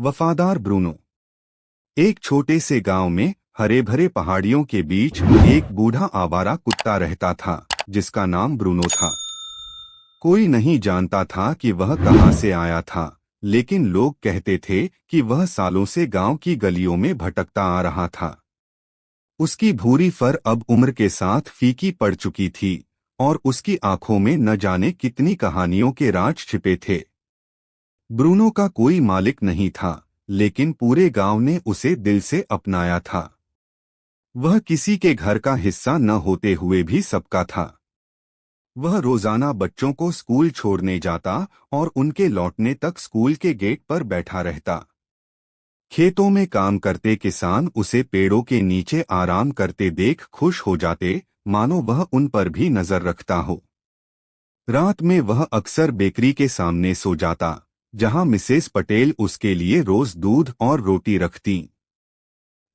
वफादार ब्रूनो। एक छोटे से गांव में हरे भरे पहाड़ियों के बीच एक बूढ़ा आवारा कुत्ता रहता था जिसका नाम ब्रूनो था। कोई नहीं जानता था कि वह कहाँ से आया था, लेकिन लोग कहते थे कि वह सालों से गांव की गलियों में भटकता आ रहा था। उसकी भूरी फर अब उम्र के साथ फीकी पड़ चुकी थी और उसकी आंखों में न जाने कितनी कहानियों के राज छिपे थे। ब्रूनो का कोई मालिक नहीं था, लेकिन पूरे गांव ने उसे दिल से अपनाया था। वह किसी के घर का हिस्सा न होते हुए भी सबका था। वह रोजाना बच्चों को स्कूल छोड़ने जाता और उनके लौटने तक स्कूल के गेट पर बैठा रहता। खेतों में काम करते किसान उसे पेड़ों के नीचे आराम करते देख खुश हो जाते, मानो वह उन पर भी नजर रखता हो। रात में वह अक्सर बेकरी के सामने सो जाता, जहां मिसेस पटेल उसके लिए रोज दूध और रोटी रखती।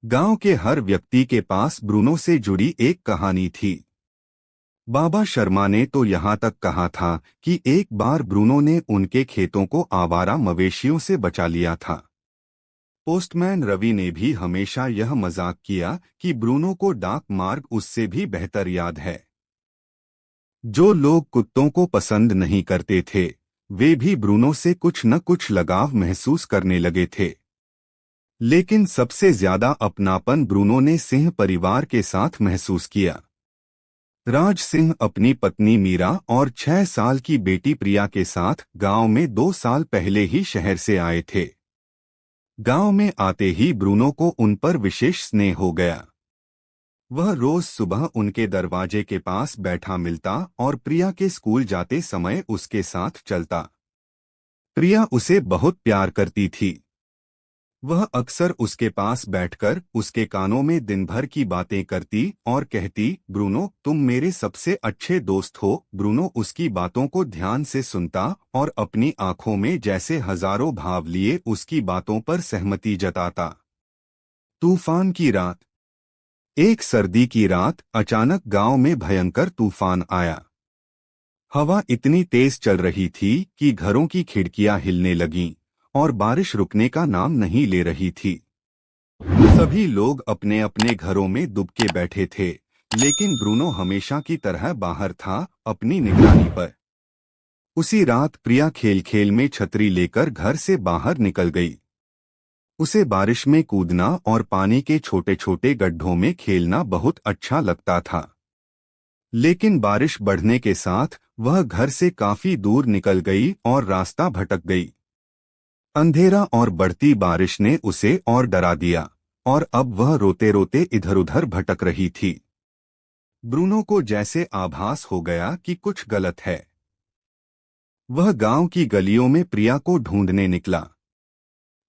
गांव के हर व्यक्ति के पास ब्रूनो से जुड़ी एक कहानी थी। बाबा शर्मा ने तो यहाँ तक कहा था कि एक बार ब्रूनो ने उनके खेतों को आवारा मवेशियों से बचा लिया था। पोस्टमैन रवि ने भी हमेशा यह मजाक किया कि ब्रूनो को डाक मार्ग उससे भी बेहतर याद है। जो लोग कुत्तों को पसंद नहीं करते थे, वे भी ब्रूनो से कुछ न कुछ लगाव महसूस करने लगे थे। लेकिन सबसे ज्यादा अपनापन ब्रूनो ने सिंह परिवार के साथ महसूस किया। राज सिंह अपनी पत्नी मीरा और 6 साल की बेटी प्रिया के साथ गांव में 2 साल पहले ही शहर से आए थे। गांव में आते ही ब्रूनो को उन पर विशेष स्नेह हो गया। वह रोज सुबह उनके दरवाजे के पास बैठा मिलता और प्रिया के स्कूल जाते समय उसके साथ चलता। प्रिया उसे बहुत प्यार करती थी। वह अक्सर उसके पास बैठकर उसके कानों में दिन भर की बातें करती और कहती, ब्रूनो तुम मेरे सबसे अच्छे दोस्त हो। ब्रूनो उसकी बातों को ध्यान से सुनता और अपनी आंखों में जैसे हजारों भाव लिए उसकी बातों पर सहमति जताता। तूफान की रात। एक सर्दी की रात अचानक गांव में भयंकर तूफान आया। हवा इतनी तेज चल रही थी कि घरों की खिड़कियां हिलने लगीं और बारिश रुकने का नाम नहीं ले रही थी। सभी लोग अपने अपने घरों में दुबके बैठे थे, लेकिन ब्रूनो हमेशा की तरह बाहर था, अपनी निगरानी पर। उसी रात प्रिया खेल खेल में छतरी लेकर घर से बाहर निकल गई। उसे बारिश में कूदना और पानी के छोटे छोटे गड्ढों में खेलना बहुत अच्छा लगता था। लेकिन बारिश बढ़ने के साथ वह घर से काफी दूर निकल गई और रास्ता भटक गई। अंधेरा और बढ़ती बारिश ने उसे और डरा दिया और अब वह रोते रोते इधर उधर भटक रही थी। ब्रूनो को जैसे आभास हो गया कि कुछ गलत है। वह गांव की गलियों में प्रिया को ढूंढने निकला।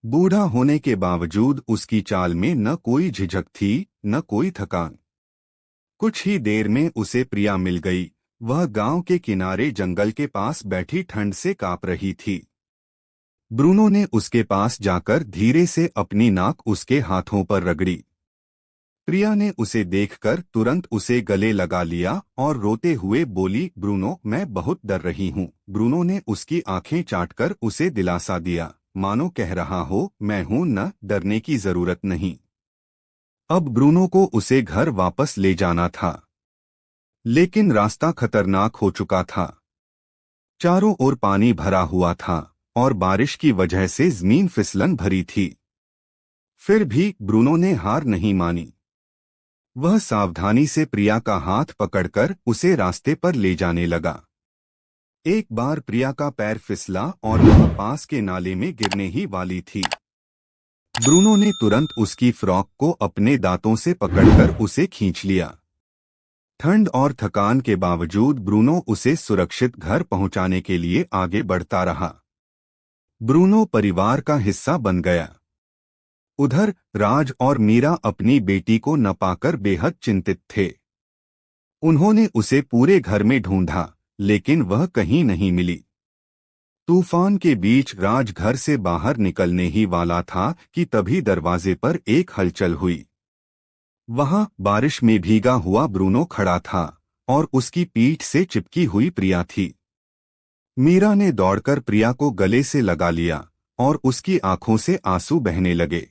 बूढ़ा होने के बावजूद उसकी चाल में न कोई झिझक थी, न कोई थकान। कुछ ही देर में उसे प्रिया मिल गई। वह गांव के किनारे जंगल के पास बैठी ठंड से कांप रही थी। ब्रूनो ने उसके पास जाकर धीरे से अपनी नाक उसके हाथों पर रगड़ी। प्रिया ने उसे देखकर तुरंत उसे गले लगा लिया और रोते हुए बोली, ब्रूनो मैं बहुत डर रही हूँ। ब्रूनो ने उसकी आंखें चाटकर उसे दिलासा दिया, मानो कह रहा हो मैं हूँ न, डरने की जरूरत नहीं। अब ब्रूनो को उसे घर वापस ले जाना था, लेकिन रास्ता खतरनाक हो चुका था। चारों ओर पानी भरा हुआ था और बारिश की वजह से जमीन फिसलन भरी थी। फिर भी ब्रूनो ने हार नहीं मानी। वह सावधानी से प्रिया का हाथ पकड़कर उसे रास्ते पर ले जाने लगा। एक बार प्रिया का पैर फिसला और वह पास के नाले में गिरने ही वाली थी। ब्रूनो ने तुरंत उसकी फ्रॉक को अपने दांतों से पकड़कर उसे खींच लिया। ठंड और थकान के बावजूद ब्रूनो उसे सुरक्षित घर पहुंचाने के लिए आगे बढ़ता रहा। ब्रूनो परिवार का हिस्सा बन गया। उधर राज और मीरा अपनी बेटी को न पाकर बेहद चिंतित थे। उन्होंने उसे पूरे घर में ढूंढा, लेकिन वह कहीं नहीं मिली। तूफान के बीच राज घर से बाहर निकलने ही वाला था कि तभी दरवाजे पर एक हलचल हुई। वहां बारिश में भीगा हुआ ब्रूनो खड़ा था और उसकी पीठ से चिपकी हुई प्रिया थी। मीरा ने दौड़कर प्रिया को गले से लगा लिया और उसकी आंखों से आंसू बहने लगे।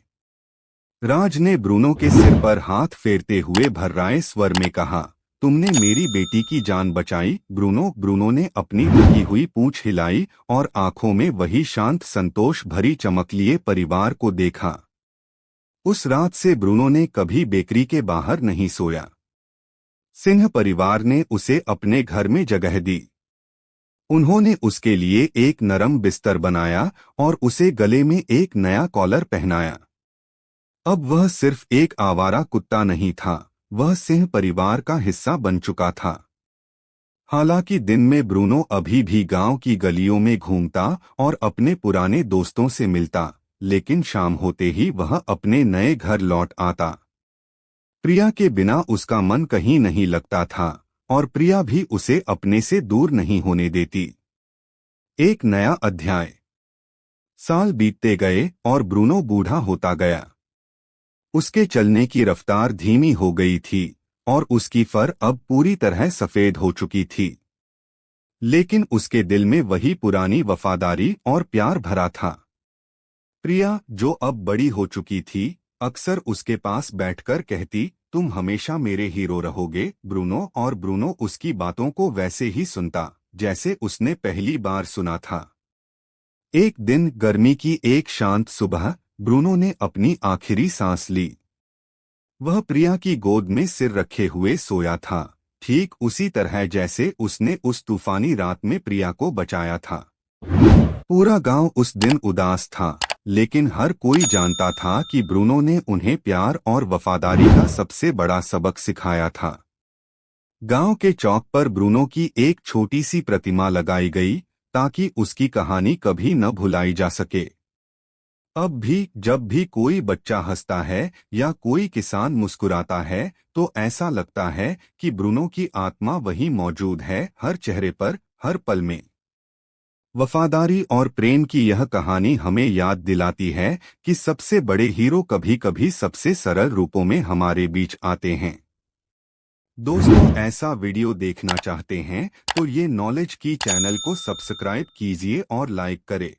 राज ने ब्रूनो के सिर पर हाथ फेरते हुए भर्राए स्वर में कहा, तुमने मेरी बेटी की जान बचाई ब्रूनो। ब्रूनो ने अपनी थकी हुई पूंछ हिलाई और आंखों में वही शांत संतोष भरी चमक लिए परिवार को देखा। उस रात से ब्रूनो ने कभी बेकरी के बाहर नहीं सोया। सिंह परिवार ने उसे अपने घर में जगह दी। उन्होंने उसके लिए एक नरम बिस्तर बनाया और उसे गले में एक नया कॉलर पहनाया। अब वह सिर्फ एक आवारा कुत्ता नहीं था, वह सिंह परिवार का हिस्सा बन चुका था। हालांकि दिन में ब्रूनो अभी भी गांव की गलियों में घूमता और अपने पुराने दोस्तों से मिलता, लेकिन शाम होते ही वह अपने नए घर लौट आता। प्रिया के बिना उसका मन कहीं नहीं लगता था और प्रिया भी उसे अपने से दूर नहीं होने देती। एक नया अध्याय। साल बीतते गए और ब्रूनो बूढ़ा होता गया। उसके चलने की रफ्तार धीमी हो गई थी और उसकी फर अब पूरी तरह सफेद हो चुकी थी। लेकिन उसके दिल में वही पुरानी वफादारी और प्यार भरा था। प्रिया, जो अब बड़ी हो चुकी थी, अक्सर उसके पास बैठकर कहती, तुम हमेशा मेरे हीरो रहोगे ब्रूनो। और ब्रूनो उसकी बातों को वैसे ही सुनता जैसे उसने पहली बार सुना था। एक दिन गर्मी की एक शांत सुबह ब्रूनो ने अपनी आखिरी सांस ली। वह प्रिया की गोद में सिर रखे हुए सोया था, ठीक उसी तरह जैसे उसने उस तूफानी रात में प्रिया को बचाया था। पूरा गांव उस दिन उदास था, लेकिन हर कोई जानता था कि ब्रूनो ने उन्हें प्यार और वफादारी का सबसे बड़ा सबक सिखाया था। गांव के चौक पर ब्रूनो की एक छोटी सी प्रतिमा लगाई गई ताकि उसकी कहानी कभी न भुलाई जा सके। अब भी जब भी कोई बच्चा हंसता है या कोई किसान मुस्कुराता है, तो ऐसा लगता है कि ब्रूनो की आत्मा वहीं मौजूद है, हर चेहरे पर, हर पल में। वफादारी और प्रेम की यह कहानी हमें याद दिलाती है कि सबसे बड़े हीरो कभी कभी सबसे सरल रूपों में हमारे बीच आते हैं। दोस्तों, ऐसा वीडियो देखना चाहते हैं तो ये नॉलेज की चैनल को सब्सक्राइब कीजिए और लाइक करें।